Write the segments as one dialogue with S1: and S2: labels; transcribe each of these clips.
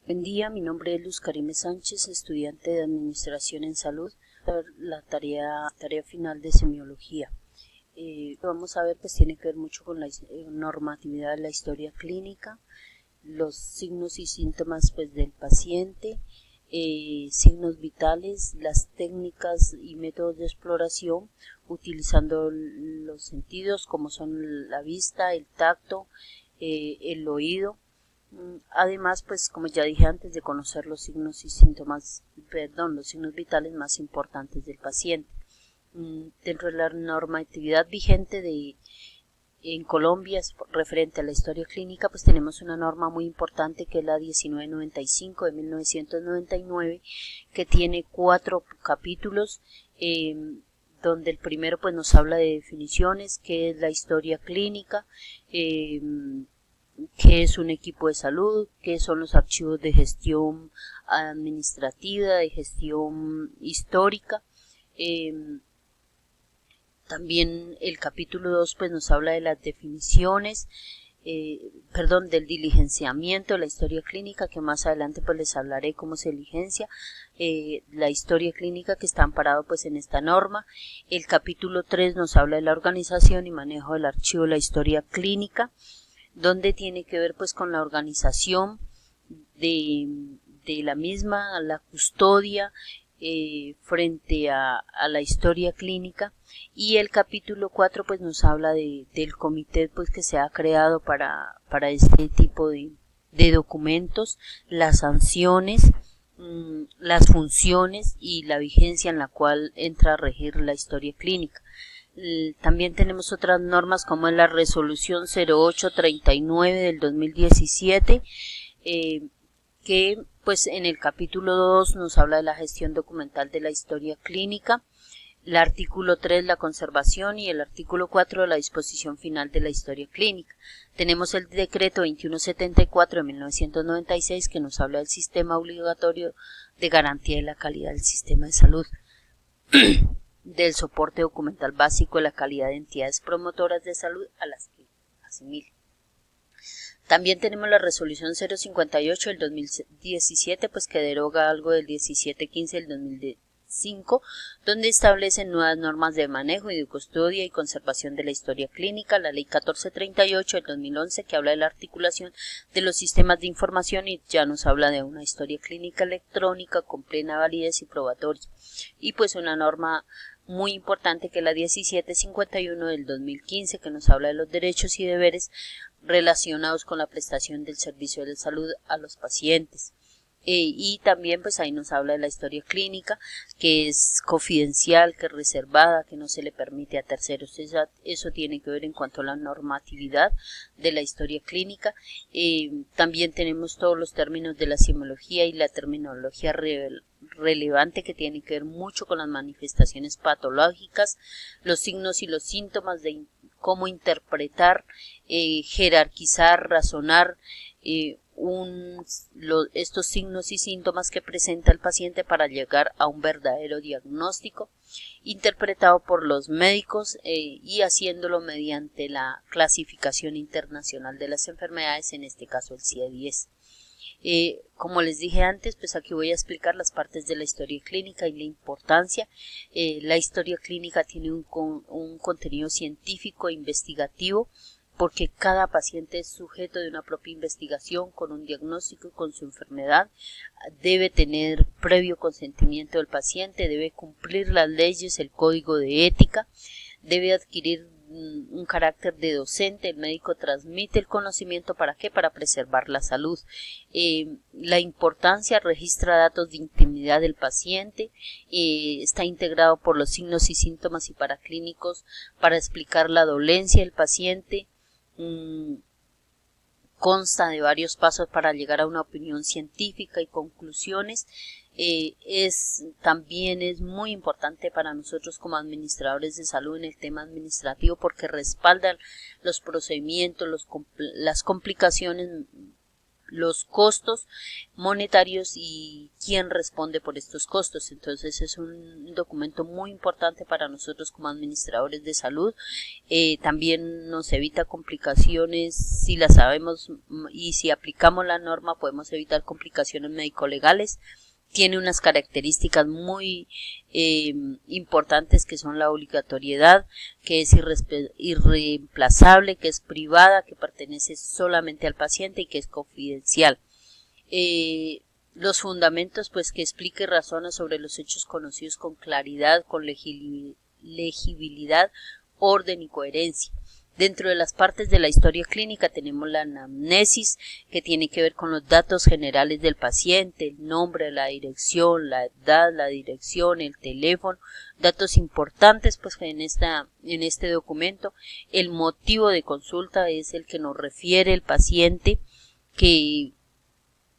S1: Buen día, mi nombre es Luz Karime Sánchez, estudiante de Administración en Salud, la tarea final de semiología. Vamos a ver, pues tiene que ver mucho con la normatividad de la historia clínica, los signos y síntomas pues del paciente, signos vitales, las técnicas y métodos de exploración utilizando los sentidos como son la vista, el tacto, el oído. Además, pues como ya dije antes, de conocer los signos y síntomas, los signos vitales más importantes del paciente. Dentro de la normatividad vigente en Colombia referente a la historia clínica, pues tenemos una norma muy importante que es la 1995 de 1999, que tiene 4 capítulos, donde el primero pues nos habla de definiciones, qué es la historia clínica, qué es un equipo de salud, qué son los archivos de gestión administrativa, de gestión histórica. También el capítulo 2 pues nos habla de las definiciones, del diligenciamiento de la historia clínica, que más adelante pues les hablaré cómo se diligencia la historia clínica, que está amparado pues en esta norma. El capítulo 3 nos habla de la organización y manejo del archivo de la historia clínica, donde tiene que ver pues con la organización de, de la misma, la custodia frente a la historia clínica. Y el capítulo 4 pues nos habla del comité pues que se ha creado para este tipo de documentos, las sanciones, las funciones y la vigencia en la cual entra a regir la historia clínica. También tenemos otras normas como es la resolución 0839 del 2017, que pues en el capítulo 2 nos habla de la gestión documental de la historia clínica, el artículo 3 la conservación y el artículo 4 la disposición final de la historia clínica. Tenemos el decreto 2174 de 1996 que nos habla del sistema obligatorio de garantía de la calidad del sistema de salud, del soporte documental básico de la calidad de entidades promotoras de salud a las que asimila. También tenemos la resolución 058 del 2017, pues que deroga algo del 1715 del 2005, donde establecen nuevas normas de manejo y de custodia y conservación de la historia clínica, la ley 1438 del 2011, que habla de la articulación de los sistemas de información y ya nos habla de una historia clínica electrónica con plena validez y probatoria. Y pues una norma muy importante que es la 1751 del 2015, que nos habla de los derechos y deberes relacionados con la prestación del servicio de salud a los pacientes. Y también pues ahí nos habla de la historia clínica, que es confidencial, que es reservada, que no se le permite a terceros. Eso tiene que ver en cuanto a la normatividad de la historia clínica. También tenemos todos los términos de la semiología y la terminología relevante, que tiene que ver mucho con las manifestaciones patológicas, los signos y los síntomas, de cómo interpretar, jerarquizar, razonar estos signos y síntomas que presenta el paciente para llegar a un verdadero diagnóstico interpretado por los médicos, y haciéndolo mediante la clasificación internacional de las enfermedades, en este caso el CIE-10. Como les dije antes, pues aquí voy a explicar las partes de la historia clínica y la importancia. La historia clínica tiene un contenido científico e investigativo, porque cada paciente es sujeto de una propia investigación con un diagnóstico y con su enfermedad. Debe tener previo consentimiento del paciente, debe cumplir las leyes, el código de ética, debe adquirir un carácter de docente. El médico transmite el conocimiento, ¿para qué? Para preservar la salud. La importancia: registra datos de intimidad del paciente, está integrado por los signos y síntomas y paraclínicos para explicar la dolencia del paciente. Consta de varios pasos para llegar a una opinión científica y conclusiones. También es muy importante para nosotros como administradores de salud en el tema administrativo, porque respalda los procedimientos, las complicaciones los costos monetarios y quién responde por estos costos. Entonces es un documento muy importante para nosotros como administradores de salud. También nos evita complicaciones si las sabemos y si aplicamos la norma podemos evitar complicaciones médico-legales. Tiene unas características muy importantes que son la obligatoriedad, que es irreemplazable, que es privada, que pertenece solamente al paciente y que es confidencial. Los fundamentos, pues que explique y razona sobre los hechos conocidos con claridad, con legibilidad, orden y coherencia. Dentro de las partes de la historia clínica tenemos la anamnesis, que tiene que ver con los datos generales del paciente, el nombre, la dirección, la edad, la dirección, el teléfono, datos importantes pues en este documento. El motivo de consulta es el que nos refiere el paciente,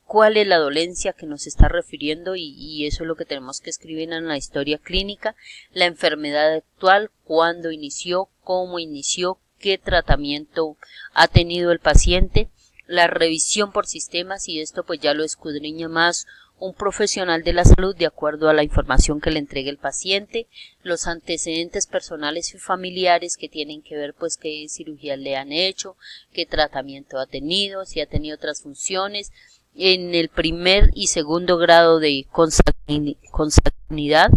S1: cuál es la dolencia que nos está refiriendo y eso es lo que tenemos que escribir en la historia clínica. La enfermedad actual, cuándo inició, cómo inició, qué tratamiento ha tenido el paciente, la revisión por sistemas, y esto pues ya lo escudriña más un profesional de la salud de acuerdo a la información que le entregue el paciente, los antecedentes personales y familiares que tienen que ver pues qué cirugías le han hecho, qué tratamiento ha tenido, si ha tenido otras funciones, en el primer y segundo grado de consanguinidad.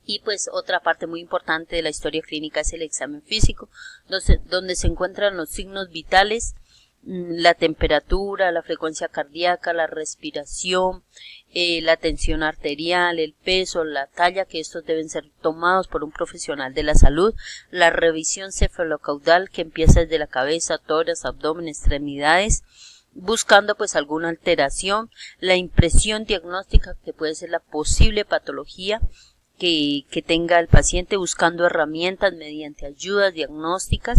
S1: Y pues otra parte muy importante de la historia clínica es el examen físico, donde se encuentran los signos vitales, la temperatura, la frecuencia cardíaca, la respiración, la tensión arterial, el peso, la talla, que estos deben ser tomados por un profesional de la salud, la revisión cefalocaudal que empieza desde la cabeza, tórax, abdomen, extremidades, buscando pues alguna alteración, la impresión diagnóstica que puede ser la posible patología que tenga el paciente, buscando herramientas mediante ayudas diagnósticas,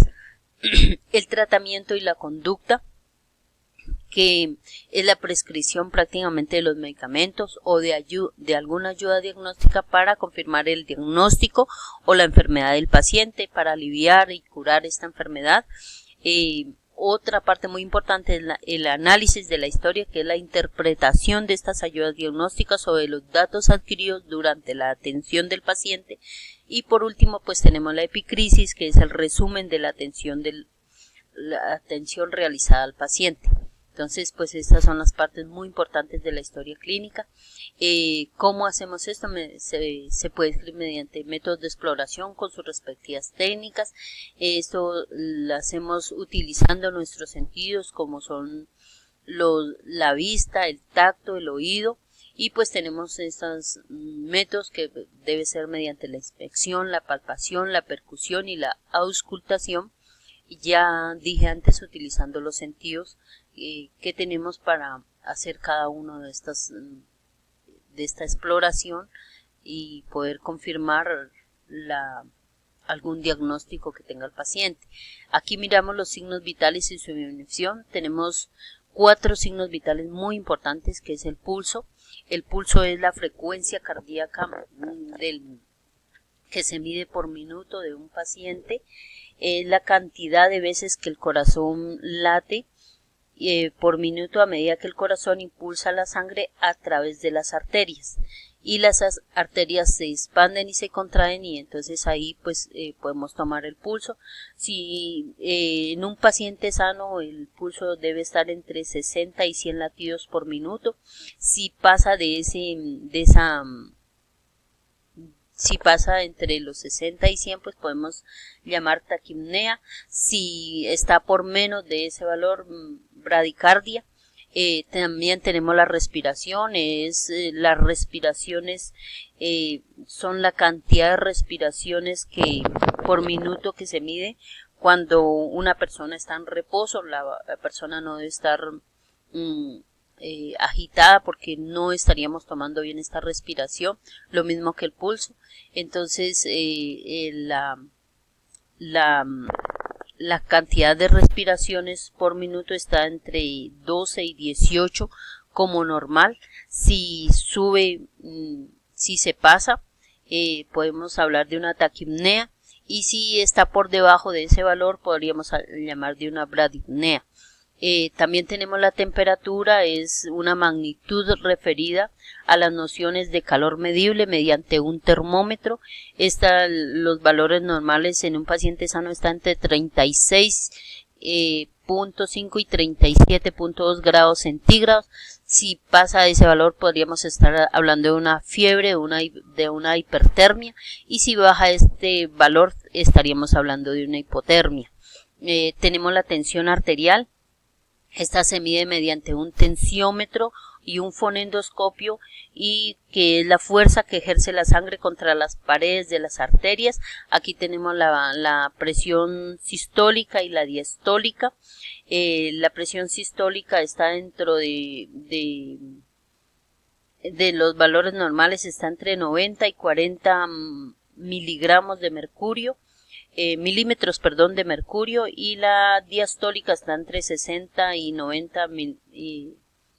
S1: el tratamiento y la conducta, que es la prescripción prácticamente de los medicamentos o de alguna ayuda diagnóstica para confirmar el diagnóstico o la enfermedad del paciente, para aliviar y curar esta enfermedad. Otra parte muy importante es el análisis de la historia, que es la interpretación de estas ayudas diagnósticas sobre los datos adquiridos durante la atención del paciente. Y por último, pues tenemos la epicrisis, que es el resumen de la atención realizada al paciente. Entonces, pues estas son las partes muy importantes de la historia clínica. ¿Cómo hacemos esto? Se puede escribir mediante métodos de exploración con sus respectivas técnicas. Esto lo hacemos utilizando nuestros sentidos, como son la vista, el tacto, el oído. Y pues tenemos estos métodos que debe ser mediante la inspección, la palpación, la percusión y la auscultación. Ya dije antes, utilizando los sentidos que tenemos para hacer cada uno de esta exploración y poder confirmar algún diagnóstico que tenga el paciente. Aquí miramos los signos vitales y su definición. Tenemos 4 signos vitales muy importantes, que es el pulso. El pulso es la frecuencia cardíaca que se mide por minuto de un paciente, la cantidad de veces que el corazón late por minuto a medida que el corazón impulsa la sangre a través de las arterias, y las arterias se expanden y se contraen, y entonces ahí pues podemos tomar el pulso. Si en un paciente sano el pulso debe estar entre 60 y 100 latidos por minuto. Si pasa si pasa entre los 60 y 100, pues podemos llamar taquipnea. Si está por menos de ese valor, bradicardia. También tenemos la respiración. Las respiraciones son la cantidad de respiraciones por minuto que se mide cuando una persona está en reposo. La persona no debe estar agitada, porque no estaríamos tomando bien esta respiración, lo mismo que el pulso. Entonces la cantidad de respiraciones por minuto está entre 12 y 18 como normal. Si sube, si se pasa, podemos hablar de una taquipnea, y si está por debajo de ese valor podríamos llamar de una bradipnea. También tenemos la temperatura, es una magnitud referida a las nociones de calor medible mediante un termómetro. Los valores normales en un paciente sano están entre 36.5 y 37.2 grados centígrados. Si pasa ese valor podríamos estar hablando de una fiebre, de una hipertermia, y si baja este valor estaríamos hablando de una hipotermia. Tenemos la tensión arterial. Esta se mide mediante un tensiómetro y un fonendoscopio, y que es la fuerza que ejerce la sangre contra las paredes de las arterias. Aquí tenemos la presión sistólica y la diastólica. La presión sistólica está dentro de los valores normales, está entre 90 y 40 miligramos de mercurio. Milímetros, de mercurio, y la diastólica está entre 60 y 90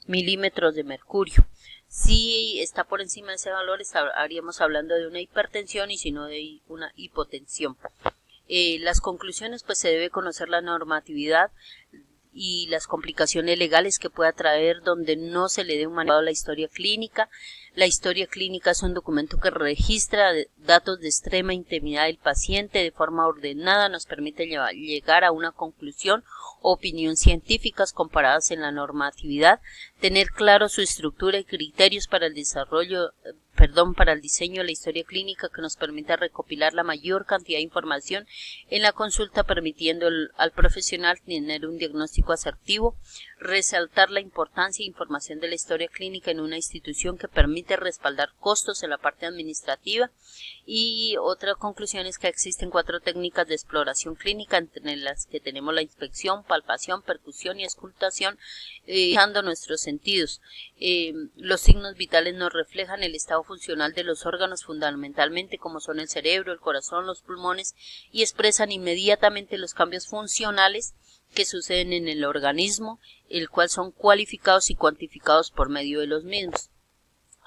S1: milímetros de mercurio. Si está por encima de ese valor estaríamos hablando de una hipertensión, y si no, de una hipotensión. Las conclusiones, pues se debe conocer la normatividad y las complicaciones legales que pueda traer donde no se le dé un manejo a la historia clínica. La historia clínica es un documento que registra datos de extrema intimidad del paciente de forma ordenada, nos permite llegar a una conclusión o opinión científicas comparadas en la normatividad, tener claro su estructura y criterios para el para el diseño de la historia clínica, que nos permita recopilar la mayor cantidad de información en la consulta, permitiendo al profesional tener un diagnóstico asertivo, resaltar la importancia e información de la historia clínica en una institución que permite respaldar costos en la parte administrativa. Y otra conclusión es que existen 4 técnicas de exploración clínica, entre las que tenemos la inspección, palpación, percusión y escrutación, usando nuestros sentidos. Los signos vitales nos reflejan el estado funcional de los órganos, fundamentalmente como son el cerebro, el corazón, los pulmones, y expresan inmediatamente los cambios funcionales que suceden en el organismo, el cual son cualificados y cuantificados por medio de los mismos.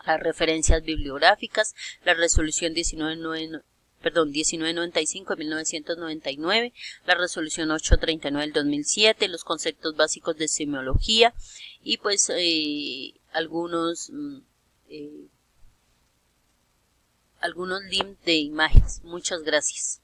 S1: Las referencias bibliográficas, la resolución 1995 de 1999, la resolución 839 del 2007, los conceptos básicos de semiología, y pues algunos links de imágenes. Muchas gracias.